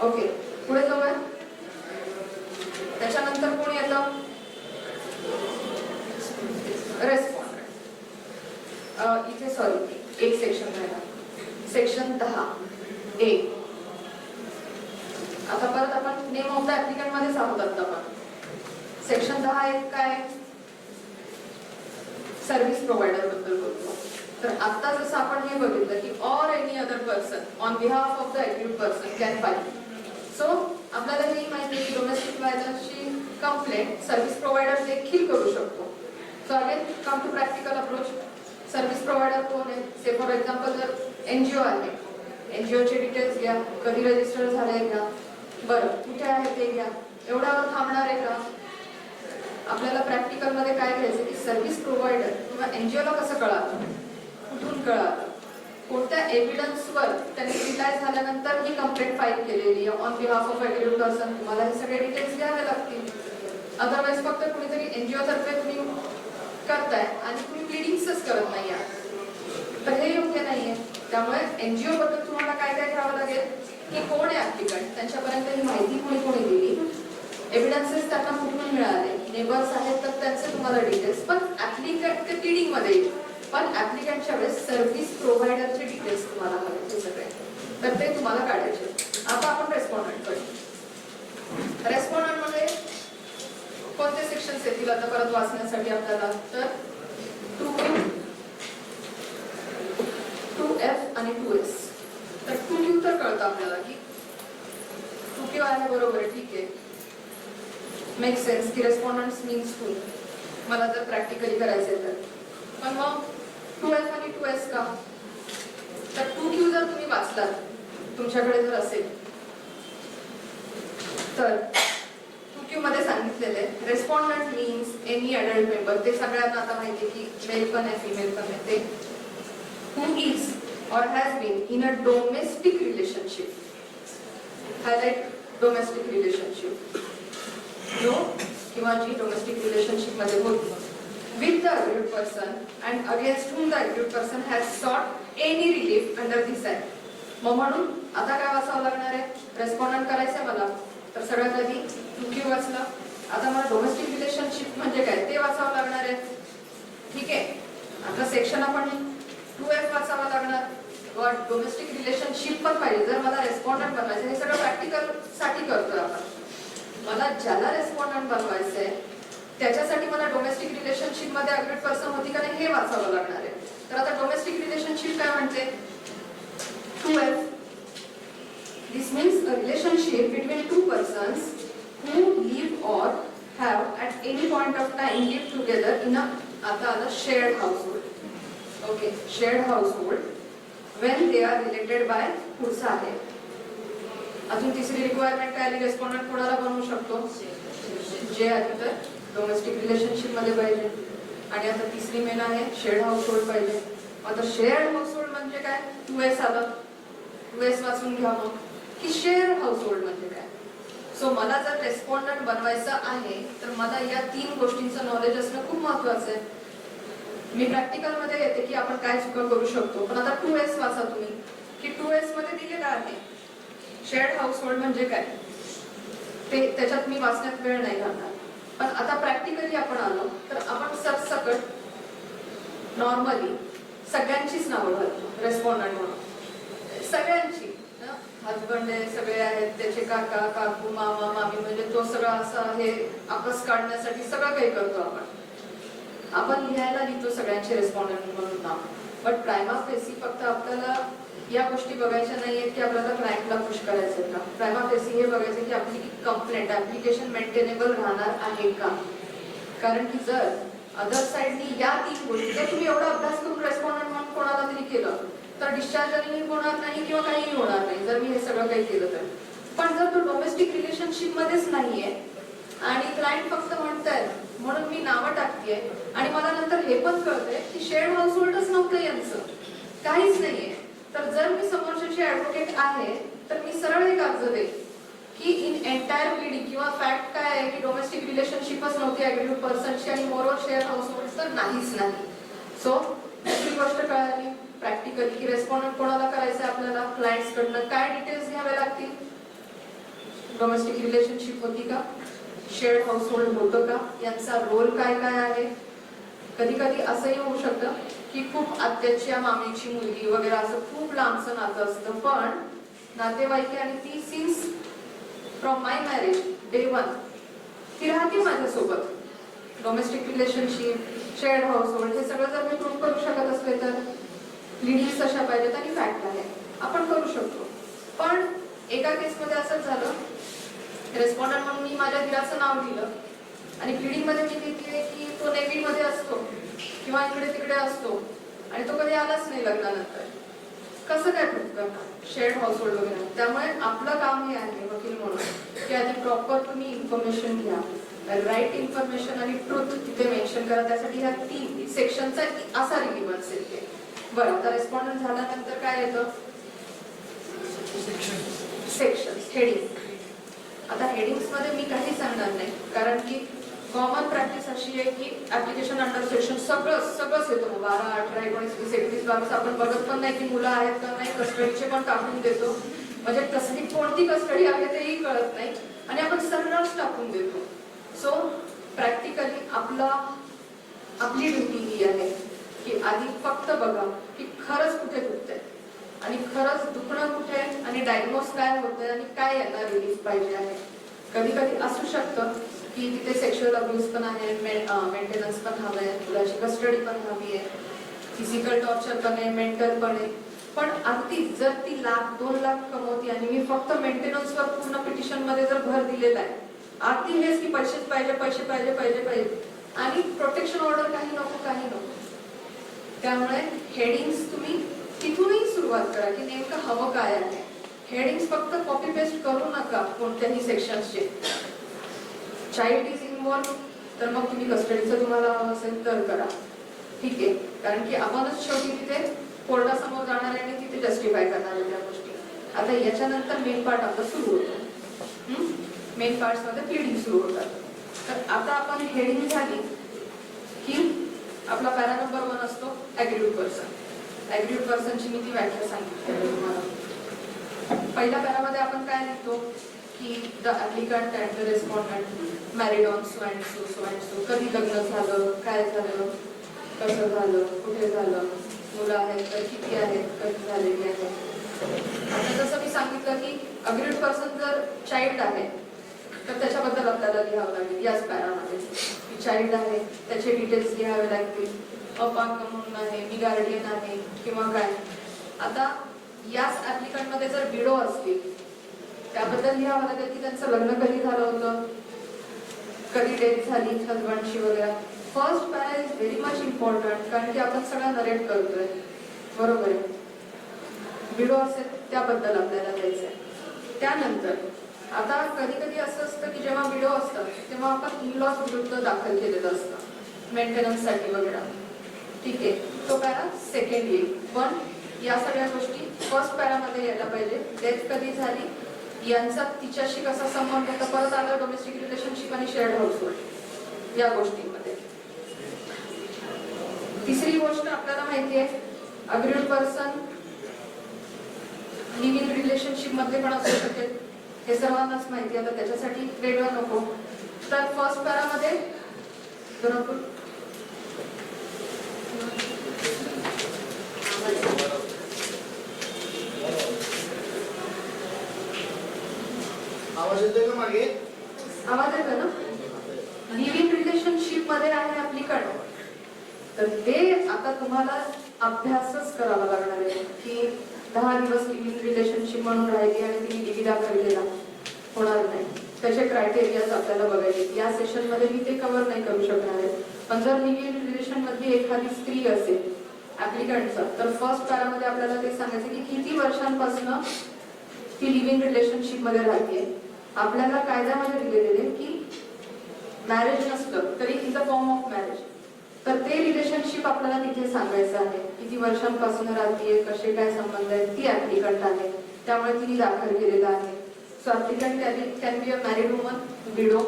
Speaker 2: ओके, पुढे जाऊया. त्याच्यानंतर कोण येतं? रेस्पॉन्डंट. इथे सॉरी एक सेक्शन राहिला. Section 10A. आता परत आपण नेम ऑफ द ऍप्लिकंट मध्येच आहोत. आता आपण सेक्शन 10 काय? सर्व्हिस प्रोव्हायडर बद्दल बोलतो. तर आता जसं आपण हे बघितलं की or any other person on behalf of the aggrieved person can file. So आपल्याला हे माहिती आहे की डोमेस्टिक व्हायलन्सची कंप्लेंट सर्व्हिस प्रोव्हायडर देखील करू शकतो. So again come to practical approach. Service provider कोण आहे? से फॉर एक्झाम्पल जर एनजीओ आहे, एनजीओचे डिटेल्स घ्या, कधी रजिस्टर झाले घ्या, बरं कुठे आहे ते घ्या. एवढ्यावर थांबणार आहे का? आपल्याला प्रॅक्टिकल मध्ये काय घ्यायचं की सर्व्हिस प्रोव्हायडर किंवा एनजीओला कसं कळालं, कुठून कळालं, कोणत्या एव्हिडन्सवर त्याने रिलाय झाल्यानंतर ही कंप्लेंट फाईल केलेली आहे on behalf of agreed person. तुम्हाला हे सगळे डिटेल्स घ्यावे लागतील. अदरवाईज फक्त कुणीतरी एनजीओ तर्फे तुम्ही करताय आणि तुम्ही प्लीडिंग्सच करत नाही आहात, तर हे योग्य नाहीये. त्यामुळे एनजीओ बद्दल तुम्हाला काय काय घ्यावं लागेल की कोण आहे ऍप्लिकंट, त्यांच्यापर्यंत ही माहिती कोणी दिली, एव्हिडन्सेस त्यांना कुठून मिळाले, नेबर्स आहेत तर त्यांचे तुम्हाला डिटेल्स. पण ऍप्लिकंट ते प्लीडिंग मध्ये येईल, पण ऍप्लिकंटच्या वेळेस सर्व्हिस प्रोव्हायडरचे डिटेल्स तुम्हाला हवे ते सगळे, तर ते तुम्हाला काढायचे. आता आपण रेस्पॉन्डंट करू. रेस्पॉन्डंट मध्ये कोणते सेक्शन्स येतील आता परत वाचण्यासाठी आपल्याला? तर 2F आणि 2S. तर 2Q तर कळतं आपल्याला की 2Q आहे, बरोबर आहे, ठीक आहे, मेक सेन्स की रेस्पॉन्डंट्स मीन्स टू, मला जर प्रॅक्टिकली करायचे तर. पण मग 2F आणि 2S का? तर 2Q जर तुम्ही वाचलात, तुमच्याकडे जर असेल तर 2Q मध्ये सांगितलेले रेस्पॉन्डंट मीन्स एनी अडल्ट मेंबर. ते सगळ्यांना आता माहिती की मेल पण आहे फिमेल पण आहे. ते who is or has been in a domestic relationship, highlight domestic relationship, जो किंवा जी डोमेस्टिक रिलेशनशिप मध्ये होती with the aggrieved person and against whom the aggrieved person has sought any relief under this act. मग म्हणून आता काय वाचावं लागणार आहे? रेस्पॉन्डंट करायचंय मला, तर सगळ्यात आधी 2Q वाचला. आता मला डोमेस्टिक रिलेशनशिप म्हणजे काय ते वाचावं लागणार आहे, ठीक आहे. आता सेक्शन आपण 2F वाचावं लागणार. डोमेस्टिक रिलेशनशिप पण पाहिजे जर मला रेस्पॉन्डंट बनवायचं. हे सगळं प्रॅक्टिकल साठी करतोय आपण. मला ज्याला रेस्पॉन्डंट बनवायचंय त्याच्यासाठी मला डोमेस्टिक रिलेशनशिप मध्ये अग्रीड पर्सन होती का नाही हे वाचावं लागणार आहे. तर आता डोमेस्टिक रिलेशनशिप काय म्हणते? 2F. This means a relationship between two persons who live or have at any point of time live together in a, आता आला shared household. Okay, shared household when they are related by पुढचा आहे. अजून तिसरी requirement काय आली? रेस्पॉन्डंट कोणाला बनवू शकतो? जे आहे तर डोमेस्टिक रिलेशनशिप मध्ये पाहिजे. आणि आता तिसरी मेन आहे शेअर्ड हाऊस होल्ड पाहिजे. आता शेअर्ड हाऊस होल्ड म्हणजे काय? 2S आलं. 2S वाचून घ्या मग की शेअर्ड हाऊस होल्ड म्हणजे काय. सो मला जर रेस्पॉन्डंट बनवायचं आहे तर मला या 3 गोष्टींचं नॉलेज असणं खूप महत्वाचं आहे. मी प्रॅक्टिकल मध्ये येते की आपण काय चुका करू शकतो. पण आता 2S वाचा तुम्ही की 2S मध्ये दिलेलं आहे शेअर्ड हाऊस होल्ड म्हणजे काय ते, त्याच्यात मी वाचण्यात वेळ नाही घालणार. पण आता प्रॅक्टिकली आपण आलो तर आपण सरसकट नॉर्मली सगळ्यांचीच नावं घालतो रेस्पॉन्डंट म्हणून. सगळ्यांची, हजबंड आहे, सगळे आहेत, त्याचे काका काकू मामा मामी, म्हणजे तो सगळा असं हे आपस काढण्यासाठी सगळं काही करतो आपण लिहायला लिहितो सगळ्यांचे रेस्पॉन्डंट म्हणून नाव. बट प्रायमा फेसी फक्त आपल्याला या गोष्टी बघायच्या नाहीयेत की आपल्याला क्लायंटला खुश करायचं का. प्रायमा फेसी हे बघायचं की आपली कंप्लेंट ऍप्लिकेशन मेंटेनेबल राहणार आहे का. कारण की जर अदर साइडनी या 3 गोष्टी जर तुम्ही एवढा अभ्यास करून रेस्पॉन्डंट म्हणून कोणाला तरी केलं तर डिस्चार्जही होणार नाही किंवा काहीही होणार नाही जर मी हे सगळं काही केलं तर. पण जर तो डोमेस्टिक रिलेशनशिप मध्येच नाहीये आणि क्लायंट फक्त म्हणतायत म्हणून मी नावं टाकतेय आणि मला नंतर हे पण कळतंय की शेअर्ड हाऊस होल्डच नव्हतं यांचं, काहीच नाहीये, तर जर मी समोरच्याची ऍडव्होकेट आहे तर मी सरळ एक अर्ज देईन की इन एंटायर प्लीडिंग किंवा फॅक्ट काय आहे की डोमेस्टिक रिलेशनशिपच नव्हती अग्रीड पर्सनची आणि मोरओव्हर शेअर हाऊस होल्ड तर नाहीच नाही. सो दुसरी गोष्ट कळाली प्रॅक्टिकली की रेस्पॉन्डंट कोणाला करायचं आपल्याला, क्लायंट्स कडनं काय डिटेल्स घ्यावे लागतील, डोमेस्टिक रिलेशनशिप होती का, शेअर्ड हाऊस होल्ड होतं का, यांचा रोल काय काय आहे. कधी कधी असंही होऊ शकतं की खूप आत्याची मामीची मुलगी वगैरे असं खूप लांबचं नातं असतं पण नातेवाईक आणि ती since from my marriage day 1 ती राहते माझ्यासोबत. Domestic relationship, shared house hold हे सगळं जर मी प्रूव्ह करू शकत असले तर लिडिंग्स तशा पाहिजेत आणि फॅक्ट आहे आपण करू शकतो. पण एका केसमध्ये असंच झालं, रेस्पॉन्डंट म्हणून मी माझ्या दिराचं नाव दिलं आणि प्लीडिंग मध्ये मी लिहिते की तो नेव्ही मध्ये असतो किंवा इकडे तिकडे असतो आणि तो कधी आलाच नाही लग्नानंतर, कसं काय प्रूव्ह करणार शेअर्ड हाऊसहोल्ड वगैरे. त्यामुळे आपलं काम हे आहे वकील म्हणून की आधी प्रॉपर तुम्ही इन्फॉर्मेशन घ्या, राईट इन्फॉर्मेशन आणि ट्रुथ तिथे मेन्शन करा. त्यासाठी ह्या 3 सेक्शनचा असा रिलिव्हन्स येते. बरं, आता रेस्पॉन्डंट झाल्यानंतर काय येतं? Section heading. आता हेडिंग्स मध्ये मी काही सांगणार नाही, कारण की कॉमन प्रॅक्टिस अशी आहे की ऍप्लिकेशन अंडर सेक्शन सगळंच येतो. 12, 18, 19, 20, 21, 22 आपण बघत पण नाही की मुलं आहेत का नाही, कस्टडीचे पण टाकून देतो. म्हणजे कसली कोणती कस्टडी आहे तेही कळत नाही आणि आपण सर्रास टाकून देतो. सो प्रॅक्टिकली आपली ड्युटी ही आहे की आधी फक्त बघा की खरंच कुठे दुखतंय आणि खरंच दुखणं कुठे आहे आणि डायग्नोज काय होतंय आणि काय यांना रिलीफ पाहिजे आहे. कधी कधी असू शकतं की तिथे सेक्शुअल अब्यूज पण आहे, मेंटेनन्स पण हवं आहे, मुलाची कस्टडी पण हवी आहे, फिजिकल टॉर्चर पण आहे, मेंटल पण आहे. पण अगदी जर ती 1,00,000-2 लाख कमवती आणि मी फक्त मेंटेनन्सवर पूर्ण पिटिशन मध्ये जर भर दिलेला आहे, अगदी हेच की पैसेच पाहिजे पैसे पाहिजे पैसे पाहिजे आणि प्रोटेक्शन ऑर्डर काही नको. त्यामुळे हेडिंग्स तुम्ही तिथूनही सुरुवात करा की नेमकं हवं काय आहे. हेडिंग्स फक्त कॉपी पेस्ट करू नका कोणत्याही सेक्शन्सचे. चाइल्ड इज इन्व्हॉल्व तर मग तुम्ही कस्टडीचं तुम्हाला हवं असेल तर करा, ठीक आहे. कारण की आपणच शेवटी तिथे कोर्टासमोर जाणार आहे आणि तिथे जस्टिफाय करणार आहे त्या गोष्टी. आता याच्यानंतर मेन पार्ट आपला सुरू होतो. मेन पार्ट्स मध्ये प्लीडिंग सुरू होतात. तर आता आपण हेडिंग झाली की आपला पॅरा नंबर 1 असतो ऍग्रीड पर्सन. ऍग्रीड पर्सनची मी ती व्याख्या सांगितली तुम्हाला. पहिल्या पॅरामध्ये आपण काय लिहितो की the applicant and the respondent married on so and so so and so. कधी लग्न झालं, काय झालं, कसं झालं, कुठे झालं, मुलं आहेत तर किती आहेत, कधी झालेली आहेत. आता जसं मी सांगितलं की अग्रीड पर्सन जर चाइल्ड आहे तर त्याच्याबद्दल आपल्याला लिहावं लागेल याच पॅरामध्ये की चाइल्ड आहे, त्याचे डिटेल्स लिहावे लागतील. अपांग म्हणून आहे, मी गार्डियन आहे किंवा काय. आता याच ऍप्लिकंटमध्ये जर विडो असतील त्याबद्दल लिहावं लागेल की त्यांचं लग्न कधी झालं होतं, कधी डेथ झाली हजबंडची वगैरे. First para is very much important, कारण की आपण सगळं नरेट करतोय, बरोबर आहे. विडो असेल त्याबद्दल आपल्याला द्यायचं आहे. त्यानंतर आता कधी कधी असं असतं की जेव्हा विडो असतं तेव्हा आपण इन-लॉज विरुद्ध दाखल केलेलं असतं मेंटेनन्ससाठी वगैरे, ठीक आहे. तो पॅरा सेकंड येईल. पण या सगळ्या गोष्टी फर्स्ट पॅरामध्ये यायला पाहिजे. डेथ कधी झाली, यांचा तिच्याशी कसा संबंध होता, परत आलं डोमेस्टिक रिलेशनशिप आणि शेअर्ड हाऊसहोल्ड या गोष्टींमध्ये. तिसरी गोष्ट आपल्याला माहिती आहे agreed person leave in relationship मध्ये पण असू शकेल, हे सर्वांनाच माहिती. आता त्याच्यासाठी वेगळं नको. तर फर्स्ट पॅरामध्ये बरोबर
Speaker 5: आवाज येतोय का मागे?
Speaker 2: आवाज येतो ना. लिव्ह इन रिलेशनशिप मध्ये आहे ऍप्लिकंट, तर ते आता तुम्हाला अभ्यासच करावा लागणार आहे की 10 दिवस लिव्ह इन रिलेशनशिप म्हणून राहिली आणि तिने डिग्री दाखल केला, होणार नाही. त्याचे क्रायटेरियाज आपल्याला बघायचे. या सेशन मध्ये मी ते कव्हर नाही करू शकणार आहे. पण जर लिव्ह इन रिलेशन मध्ये एखादी स्त्री असेल ऍप्लिकंटचा, तर फर्स्ट पॅरामध्ये आपल्याला ते सांगायचं की किती वर्षांपासून ती लिव्ह इन रिलेशनशिप मध्ये राहते. आपल्याला कायद्यामध्ये दिलेले आहे की मॅरेज नसलं तरी in the form of marriage, तर ते रिलेशनशिप आपल्याला तिथे सांगायचं आहे. किती वर्षांपासून राहतीये, कसे काय संबंध आहेत, ती ऍप्लिकंट आहे, त्यामुळे तिने दाखल केलेला आहे. So applicant can be a married woman, widow,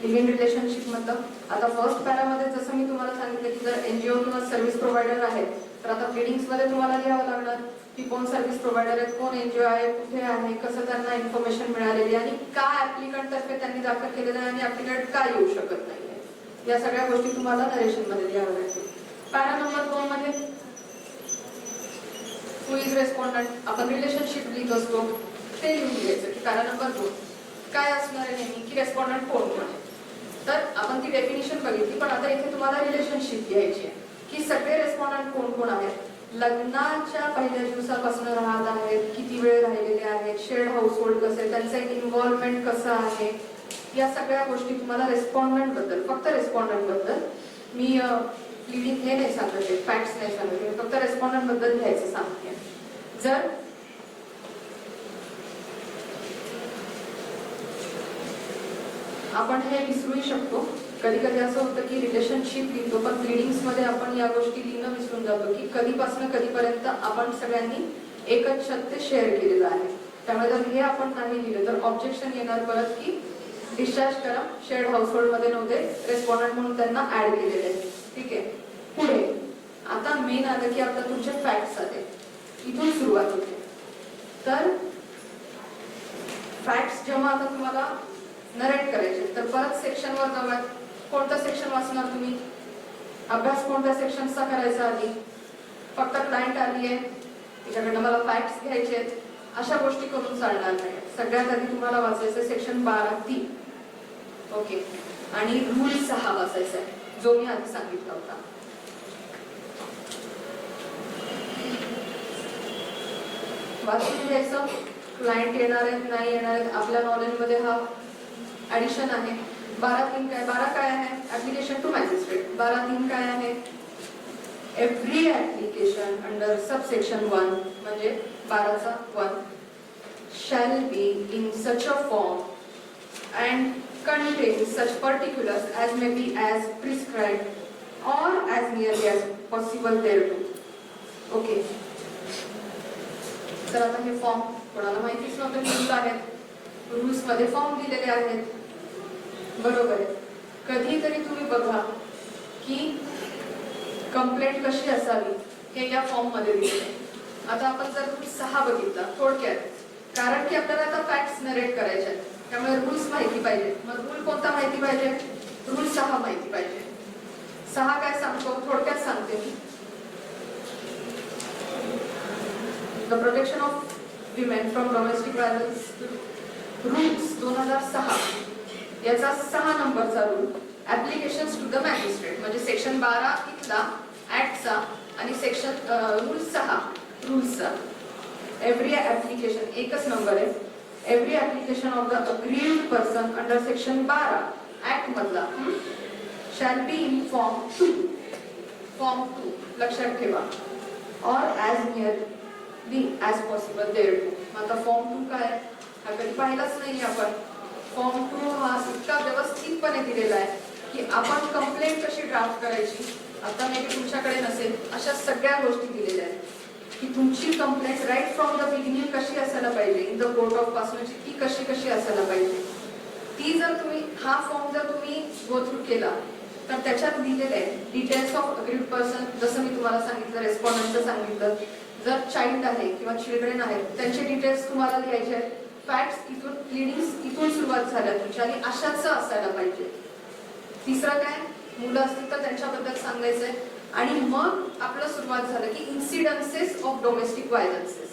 Speaker 2: live in relationship मधलं. आता फर्स्ट पॅरामध्ये जसं मी तुम्हाला सांगितलं की जर एनजीओ किंवा सर्व्हिस प्रोव्हायडर आहेत तर आता प्लीडिंग्स मध्ये तुम्हाला लिहावं लागणार की कोण सर्व्हिस प्रोव्हायडर आहेत, कोण एनजीओ आहे, कुठे आहे, कसं त्यांना इन्फॉर्मेशन मिळालेली आणि का ऍप्लिकंट तर्फे त्यांनी दाखल केलेलं आहे आणि ऍप्लिकंट का येऊ शकत नाही. या सगळ्या गोष्टी तुम्हाला नरेशन मध्ये लिहाव्या लागतील. पॅरा नंबर 2 मध्ये हु इज रेस्पॉन्डंट, आपण रिलेशनशिप लिहित असतो ते लिहून घ्यायचं की पॅरा नंबर 2 काय असणार आहे नेहमी की रेस्पॉन्डंट कोण कोण आहे. तर आपण ती डेफिनेशन बघितली, पण आता इथे तुम्हाला रिलेशनशिप घ्यायची आहे की सगळे रेस्पॉन्डंट कोण कोण आहेत, लग्नाच्या पहिल्या दिवसापासून राहत आहेत, किती वेळ राहिलेले आहेत, शेअर्ड हाऊसहोल्ड कसं आहे, त्यांचं इन्व्हॉल्वमेंट कसं आहे. या सगळ्या गोष्टी तुम्हाला रेस्पॉन्डंट बद्दल, फक्त रेस्पॉन्डंट बद्दल मी लिडिंग हे नाही सांगते, फॅक्ट्स नाही सांगते, फक्त रेस्पॉन्डंट बद्दल घ्यायचं सांगते. जर आपण हे विसरूही शकतो, कधी कधी असं होतं की रिलेशनशिप लिहितो पण प्लिडिंग्स मध्ये आपण या गोष्टी लिहिणं विसरून जातो की कधीपासून कधीपर्यंत आपण सगळ्यांनी एकच छत शेअर केलेलं आहे. त्यामुळे जर हे आपण नाही लिहिलं तर ऑब्जेक्शन येणार परत की डिस्चार्ज करा, शेअर्ड हाऊसहोल्ड मध्ये नव्हते, रेस्पॉन्डंट म्हणून त्यांना ऍड केलेले. ठीक आहे, पुढे आता मेन आलं की आता तुमचे फॅक्ट्स आले, इथून सुरुवात होते. तर फॅक्ट्स जेव्हा आता तुम्हाला नरेट करायचे तर परत सेक्शनवर जाऊयात. कोणतं सेक्शन वाचणार तुम्ही? अभ्यास कोणत्या सेक्शनचा करायचा आधी? फक्त क्लायंट आली आहे, तिच्याकडनं मला फॅक्ट्स घ्यायचे आहेत, अशा गोष्टी करून चालणार नाही. सगळ्यात आधी तुम्हाला वाचायचं सेक्शन 12(3). ओके, आणि रूल 6 वाचायचा आहे, जो मी आधी सांगितला होता. वाचून घ्यायचं. क्लायंट येणार आहेत नाही येणार आहेत आपल्या नॉलेजमध्ये हा ऍडिशन आहे. 12(3) काय? 12 काय आहे? Application to magistrate. 12(3) काय आहे? एव्हरी ऍप्लिकेशन अंडर सबसेक्शन 1 म्हणजे 12चा 1 shall be in such a form and contain such particulars as may be as prescribed or as nearly as possible thereto. Okay, तर आता हे फॉर्म कोणाला माहितीच नव्हतं की रूल आहेत, रूल्स मध्ये फॉर्म दिलेले आहेत. बरोबर आहे. कधीतरी तुम्ही बघा की कंप्लेंट कशी असावी हे या फॉर्म मध्ये दिले. आता आपण जर रूल 6 बघितला थोडक्यात, कारण की आपल्याला आता फॅक्ट्स नरेट करायचे आहेत त्यामुळे रूल्स माहिती पाहिजे. मग रूल कोणता माहिती पाहिजे? रूल 6 माहिती पाहिजे. 6 काय सांगतो थोडक्यात सांगते मी. The protection of women from domestic violence rules 2006 याचा 6 नंबरचा rule applications to the magistrate म्हणजे सेक्शन 12 इथला ऍक्टचा आणि सेक्शन रूल 6 रूल्सचा. एव्हरी ऍप्लिकेशन एकच नंबर आहे. Every application of the aggrieved person under section 12 act मधला शॅल बी इन फॉर्म 2 लक्षात ठेवा, or as nearly as possible thereto. आता फॉर्म 2 काय हा कधी पाहिलाच नाही आपण. फॉर्म 2 हा इतका व्यवस्थितपणे दिलेला आहे की आपण कंप्लेंट कशी ड्राफ्ट करायची, आता मे बी तुमच्याकडे नसेल, अशा सगळ्या गोष्टी दिलेल्या आहेत की तुमची complaint right from the beginning कशी असायला पाहिजे, इन द कोर्ट ऑफ पासूनची ती कशी कशी असायला पाहिजे. ती जर तुम्ही हा फॉर्म जर तुम्ही गो थ्रू केला तर त्याच्यात लिहिलेलं आहे डिटेल्स ऑफ अग्रीड पर्सन. जसं मी तुम्हाला सांगितलं, रेस्पॉन्डंटचं सांगितलं, जर चाइल्ड आहे किंवा चिल्ड्रेन आहेत त्यांचे डिटेल्स तुम्हाला लिहायचे आहेत. फॅक्ट्स इथून प्लिडिंग्स इथून सुरुवात झाल्या तुमच्या आणि अशाच असायला पाहिजे. तिसरं काय, मुलं असतील तर त्यांच्याबद्दल सांगायचं आहे. आणि मग आपलं सुरुवात झालं की इन्सिडन्सेस ऑफ डोमेस्टिक व्हायलन्सेस.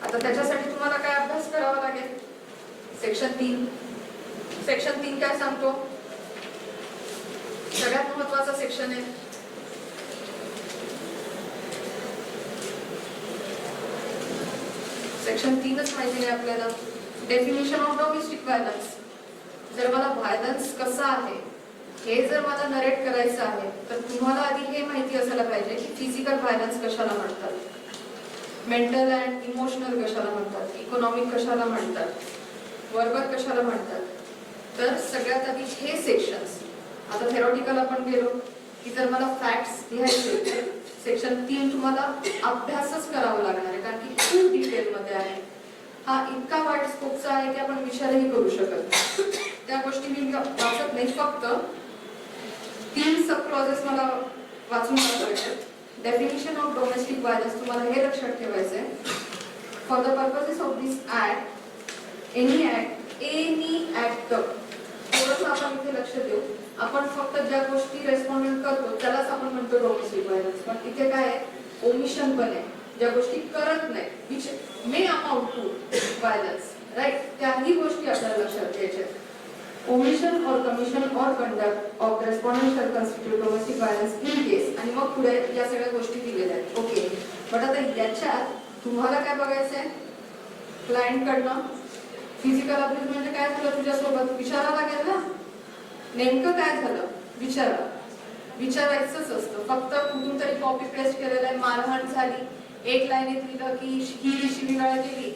Speaker 2: आता त्याच्यासाठी तुम्हाला काय अभ्यास करावा लागेल? सेक्शन 3. सेक्शन 3 काय सांगतो? सगळ्यात महत्वाचा सेक्शन आहे. सेक्शन 3च माहिती नाही आपल्याला. Definition of domestic violence. जर मला व्हायलन्स कसा आहे हे जर मला नरेट करायचं आहे तर तुम्हाला आधी हे माहिती असायला पाहिजे की फिजिकल व्हायलन्स कशाला म्हणतात, मेंटल अँड इमोशनल कशाला म्हणतात, इकॉनॉमिक कशाला म्हणतात, वर्बल कशाला म्हणतात. तर सगळ्यात आधी हे सेक्शन्स. आता थेरॉटिकल आपण गेलो की जर मला फॅक्ट्स लिहायचे सेक्शन 3 तुम्हाला अभ्यासच करावा लागणार आहे कारण की खूप डिटेलमध्ये आहे. हा इतका वाईड स्कोपचा आहे की आपण विचारही करू शकत. त्या गोष्टी मी वाचत नाही, फक्त 3 सब क्लॉजेस मला वाचून टाकायचे. डेफिनेशन ऑफ डोमेस्टिक व्हायलन्स तुम्हाला हे लक्षात ठेवायचं आहे. For the purposes of this act any act थोडंसं आपण इथे लक्ष देऊ. आपण फक्त ज्या गोष्टी रेस्पॉन्डेंट करतो त्यालाच आपण म्हणतो डोमेस्टिक व्हायलन्स, पण इथे काय आहे ओमिशन पण आहे. ज्या गोष्टी करत नाही which may amount to violence, right, त्याही गोष्टी आपल्याला लक्षात घ्यायच्या. ओमिशन और कमिशन और conduct of respondent shall constitute domestic violence in case, आणि मग पुढे या सगळ्या गोष्टी दिलेल्या आहेत. ओके, बट आता याच्यात तुम्हाला काय बघायचं आहे? क्लायंट कडनं फिजिकल अब्यूज म्हणजे काय झालं तुझ्यासोबत विचारावं लागेल ना, नेमकं काय झालं विचारा. विचारायचंच असतं. फक्त कुठून तरी कॉपी पेस्ट केलेलं आहे, मारहाण झाली, एक लाईनीत लिहिलं की ही शिवीगाळ केली,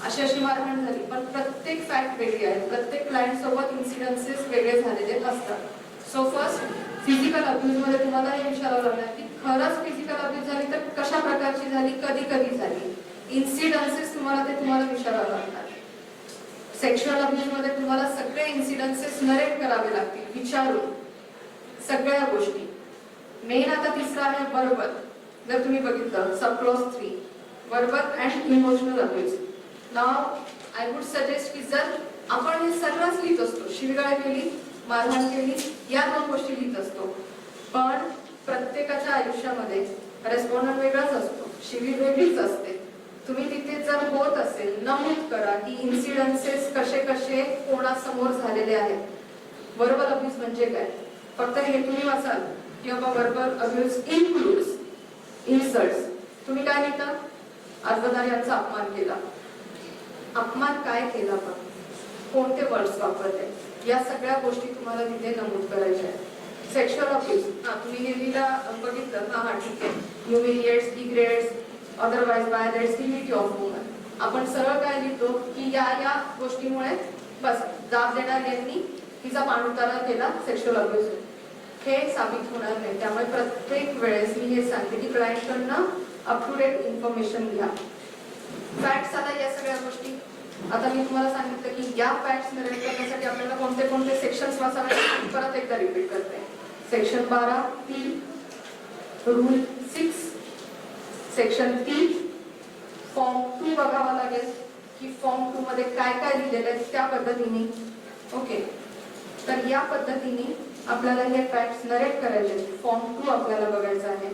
Speaker 2: अशी मारहाण झाली. पण प्रत्येक फॅक्ट वेगळी आहे, प्रत्येक क्लायंट सोबत इन्सिडन्सेस वेगळे झालेले असतात. सो फर्स्ट फिजिकल अब्यूज मध्ये तुम्हाला हे विचारावं लागणार की खरंच फिजिकल अब्यूज झाली तर कशा प्रकारची झाली, कधी कधी झाली. इन्सिडन्सेस तुम्हाला विचारावं लागणार. सेक्शुअल अब्यूज मध्ये तुम्हाला सगळे इन्सिडन्सेस नरेट करावे लागतील विचारून, सगळ्या गोष्टी. मेन आता तिसरा आहे वर्बल. जर तुम्ही बघितलं sub clause 3 verbal and emotional abuse. Now I would suggest की जर आपण हे सर्वच लिहित असतो, शिवीगाळ केली, मारहाण केली, या 2 गोष्टी लिहित असतो, पण प्रत्येकाच्या आयुष्यामध्ये रेस्पॉन्डंट वेगळाच असतो, शिवी वेगळीच असते. तुम्ही तिथे जर होत असेल नमूद करा की इन्सिडन्सेस कसे कसे कोणासमोर झालेले आहेत. वर्बल अब्यूज म्हणजे काय, फक्त हे तुम्ही वाचाल किंवा वर्बल अब्यूज इन्क्लूड्स इन्सल्ट्स. तुम्ही काय लिहिता, अर्धधाऱ्यांचा अपमान केला. अपमान काय केला, पण कोणते वर्ड्स वापरले, या सगळ्या गोष्टी तुम्हाला तिथे नमूद करायच्या आहेत. सेक्शुअल अब्यूज तुम्ही हे लिहिला, बघितलं हा ठीक आहे, humiliates, degrades, otherwise violates dignity of woman. आपण सरळ काय लिहितो की या गोष्टीमुळे बस जाब देणार यांनी तिचा पाणउतारा केला, सेक्शुअल अब्यूज. हे साबित होणार नाही. त्यामुळे प्रत्येक वेळेस मी हे सांगते की क्लायंटकडनं अप टू डेट इन्फॉर्मेशन घ्या. फॅक्ट्स आला या सगळ्या गोष्टी. आता मी तुम्हाला सांगितलं की या फॅक्ट्स नरेट करण्यासाठी आपल्याला कोणते कोणते सेक्शन्स वाचावे, परत एकदा रिपीट करते. सेक्शन 12(3), रूल 6, सेक्शन 3, फॉर्म 2 बघावा लागेल की फॉर्म 2 मध्ये काय काय लिहिलेलं आहे त्या पद्धतीने. ओके, तर या पद्धतीने आपल्याला हे फॅक्ट्स नरेट करायचे. फॉर्म 2 आपल्याला बघायचा आहे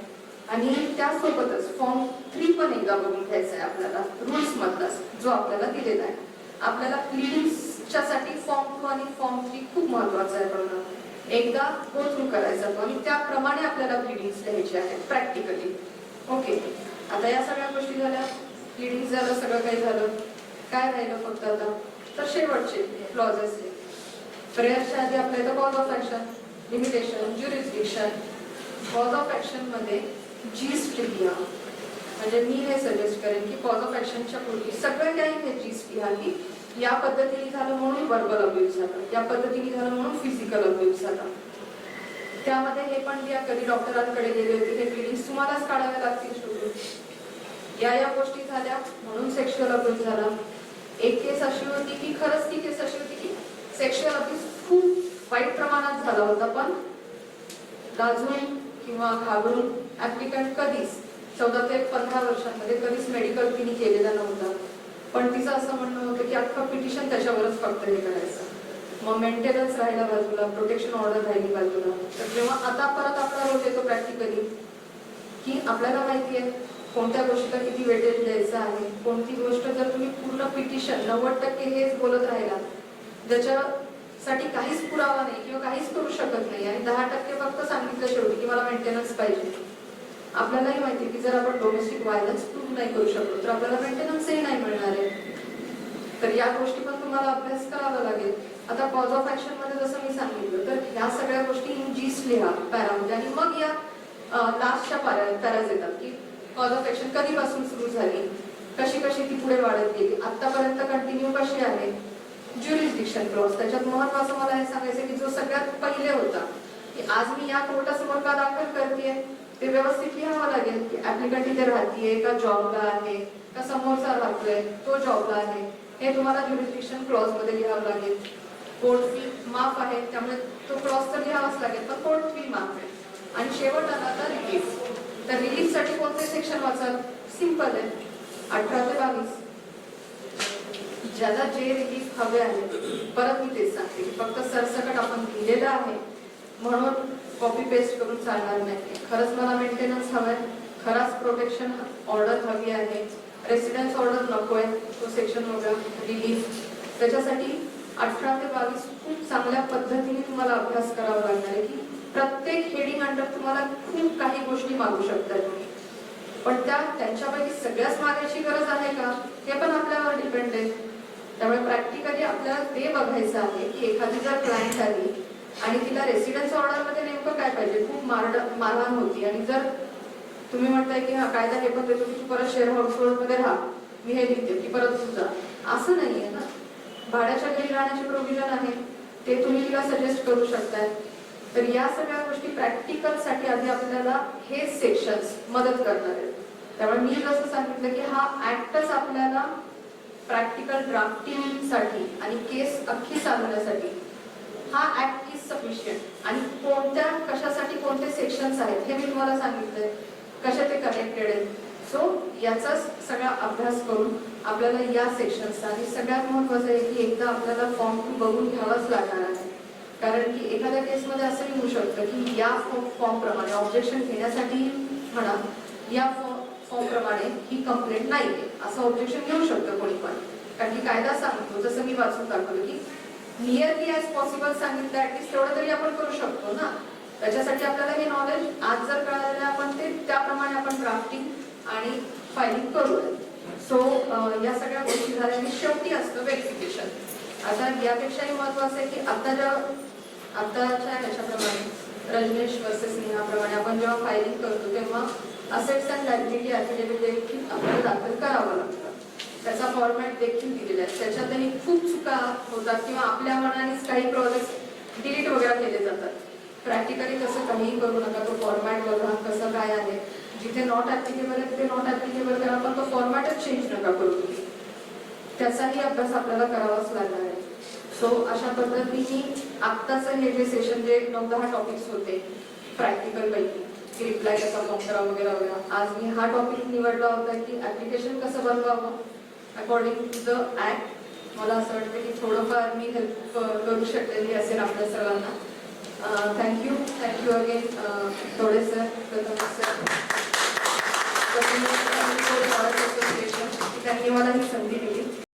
Speaker 2: आणि त्यासोबतच फॉर्म 3 पण एकदा बघून घ्यायचा आहे आपल्याला, रूल्स मधला जो आपल्याला दिलेला आहे. आपल्याला प्लीडिंगच्या साठी फॉर्म 2 आणि फॉर्म 3 खूप महत्वाचा आहे बघणं. एकदा गो थ्रू करायचा तो आणि त्याप्रमाणे आपल्याला प्लीडिंग्स लिहायचे आहेत प्रॅक्टिकली. ओके, आता या सगळ्या गोष्टी झाल्या, प्लीडिंग झालं, सगळं काही झालं. काय राहिलं फक्त आता, तर शेवटचे क्लॉजेस. प्रेयरच्या आधी आपल्या इथं cause of action, limitation, jurisdiction. Cause of action मध्ये जीस्ट लिहा. म्हणजे मी हे सजेस्ट करेन की कॉज ऑफ ऍक्शनच्या पूर्वी सगळं काही हे जीस्ट लिहा की या पद्धतीने झालं म्हणून वर्बल अब्यूज झाला, या पद्धतीने झालं म्हणून फिजिकल अब्यूज झाला. त्यामध्ये हे पण लिहा कधी डॉक्टरांकडे गेले होते, हे फिलिंग्स तुम्हालाच काढाव्या लागतील शोधून. या गोष्टी झाल्या म्हणून सेक्शुअल अब्यूज झाला. एक केस अशी होती की खरंच ती केस अशी होती की सेक्शुअल अब्यूज खूप वाईट प्रमाणात झाला होता, पण लाजून किंवा घाबरून ऍप्लिकंट कधीच 14 ते 15 वर्षांमध्ये कधीच मेडिकल तिने केलेला नव्हता. पण तिचं असं म्हणणं होतं की अख्खं पिटिशन त्याच्यावरच फक्त हे करायचं. मग मेंटेनन्स राहिला बाजूला, प्रोटेक्शन ऑर्डर राहिली बाजूला. तर जेव्हा आता परत आपला रोज येतो प्रॅक्टिकली की आपल्याला माहिती आहे कोणत्या गोष्टीला किती वेटेज द्यायचं आहे, कोणती गोष्ट जर तुम्ही पूर्ण पिटिशन 90% हेच बोलत राहिला, ज्याच्यासाठी काहीच पुरावा नाही किंवा काहीच करू शकत नाही आणि 10% फक्त सांगितलं शेवटी की मला मेंटेनन्स पाहिजे. आपल्यालाही माहिती की जर आपण डोमेस्टिक व्हायलन्स प्रूव्ह नाही करू शकलो तर आपल्याला मेंटेनन्सही नाही मिळणार आहे. तर या गोष्टी पण तुम्हाला अभ्यास करावा लागेल. आता कॉज ऑफ ऍक्शन मध्ये जसं मी सांगितलं तर ह्या सगळ्या गोष्टी इन जीस्ट लिहा पॅरामध्ये आणि मग या लास्टच्या पॅराज येतात की कॉज ऑफ ऍक्शन कधीपासून सुरू झाली, कशी कशी ती पुढे वाढत गेली, आतापर्यंत कंटिन्यू कशी आहे. ज्युरिस्डिक्शन क्लॉज, त्याच्यात महत्वाचं मला हे सांगायचं की जो सगळ्यात पहिले होता की आज मी या कोर्टासमोर का दाखल करतेय ते व्यवस्थित लिहावं लागेल की ऍप्लिकंट इथे राहतीये का जॉबला आहे का समोरचा राहतोय तो जॉबला आहे, हे तुम्हाला ज्युरिस्डिक्शन क्लॉज मध्ये लिहावं लागेल. कोर्ट फी माफ आहे त्यामुळे तो क्लॉज तर लिहावाच लागेल, पण कोर्ट फी माफ आहे. आणि शेवट आला तर रिलीफ. तर रिलीफ साठी कोणते सेक्शन वाचाल, सिंपल आहे 18 ते 22. ज्याला जे रिलीफ हवे आहे, परत मी तेच सांगते की फक्त सरसकट आपण लिहिलेलं आहे म्हणून कॉपी पेस्ट करून चालणार नाही. खरंच मला मेंटेनन्स हवंय, खरंच प्रोटेक्शन ऑर्डर हवी आहे, रेसिडेन्स ऑर्डर नकोय, तो सेक्शन वगैरे रिलीफ. त्याच्यासाठी 18 ते 22 खूप चांगल्या पद्धतीने तुम्हाला अभ्यास करावा लागणार आहे की प्रत्येक हेडिंग अंडर तुम्हाला खूप काही गोष्टी मागू शकता तुम्ही, पण त्यांच्यापैकी सगळ्याच मागायची गरज आहे का हे पण आपल्यावर डिपेंड आहे. त्यामुळे प्रॅक्टिकली आपल्याला ते बघायचं आहे की एखादी जर क्लायंट आली आणि तिला रेसिडेन्स ऑर्डर मध्ये नेमकं काय पाहिजे, खूप मारहाण होती आणि जर तुम्ही म्हणताय की हा कायदा हे पण देतो की तू परत शेअर हाऊसहोल्डमध्ये राहा, मी हे लिहिते की परत तुझा, असं नाहीये ना. भाड्याच्या घरी राहण्याचे प्रोव्हिजन आहे, ते तुम्ही तिला सजेस्ट करू शकताय. तर या सगळ्या गोष्टी प्रॅक्टिकलसाठी आधी आपल्याला हे सेक्शन्स मदत करणार आहेत. त्यामुळे मी जसं सांगितलं की हा ऍक्टच आपल्याला प्रॅक्टिकल ड्राफ्टिंगसाठी आणि केस अख्खी चालवण्यासाठी हा ऍक्ट इज सफिशियंट. आणि कोणत्या कशासाठी कोणते सेक्शन्स आहेत हे मी तुम्हाला सांगितलंय, कशा ते कनेक्टेड आहेत. सो याचा सगळा अभ्यास करून आपल्याला या सेक्शन्सचा, आणि सगळ्यात महत्त्वाचं आहे की एकदा आपल्याला फॉर्म 2 बघून घ्यावाच लागणार आहे. कारण की एखाद्या केसमध्ये असंही होऊ शकतं की या फॉर्म प्रमाणे ऑब्जेक्शन घेण्यासाठी म्हणा, या फॉर्म प्रमाणे ही कंप्लेंट नाहीये असं ऑब्जेक्शन घेऊ शकतं कोणी पण. कारण की कायदा सांगतो, जसं मी वाचून दाखवलं की नियरली ॲज पॉसिबल सांगितलं, ऍटलीस्ट तेवढं तरी आपण करू शकतो ना. त्याच्यासाठी आपल्याला हे नॉलेज आज जर कळालं आपण ते त्याप्रमाणे आपण ड्राफ्टिंग आणि फायलिंग करू. सो या सगळ्या गोष्टी झाल्या आणि शेवटी असतं व्हेरिफिकेशन. आता यापेक्षाही महत्वाचं आहे की आताच्या ह्याच्याप्रमाणे रजनीश वर्सेस नेहाप्रमाणे आपण जेव्हा फायलिंग करतो तेव्हा असेट्स अँड लायबिलिटी ॲफिडेव्हिट देखील आपल्याला दाखल करावं लागतं. त्याचा फॉर्मॅट देखील दिलेला आहे. त्याच्यातही खूप चुका होतात किंवा आपल्या मनानेच काही प्रोजेक्ट डिलीट वगैरे केले जातात. प्रॅक्टिकली तसं काहीही करू नका. तो फॉर्मॅट बघा कसं काय आहे. जिथे नॉट ॲप्लिकेबल आहे तिथे नॉट ॲप्लिकेबल करा, पण तो फॉर्मॅटच चेंज नका करू तुम्ही. त्याचाही अभ्यास आपल्याला करावाच लागणार आहे. सो अशा पद्धतीने आत्ताचं हे जे सेशन जे 9-10 टॉपिक्स होते प्रॅक्टिकल पैकी की रिप्लाय कसा फॉर्म करा वगैरे वगैरे, आज मी हा टॉपिक निवडला होता की ॲप्लिकेशन कसं बनवावं अकॉर्डिंग टू द ॲक्ट. मला असं वाटतं की थोडंफार मी हेल्प करू शकलेली असेल आपल्या सर्वांना. थँक्यू अगेन थोडे सर, प्रथम सर, त्यांनी मला ही संधी दिली.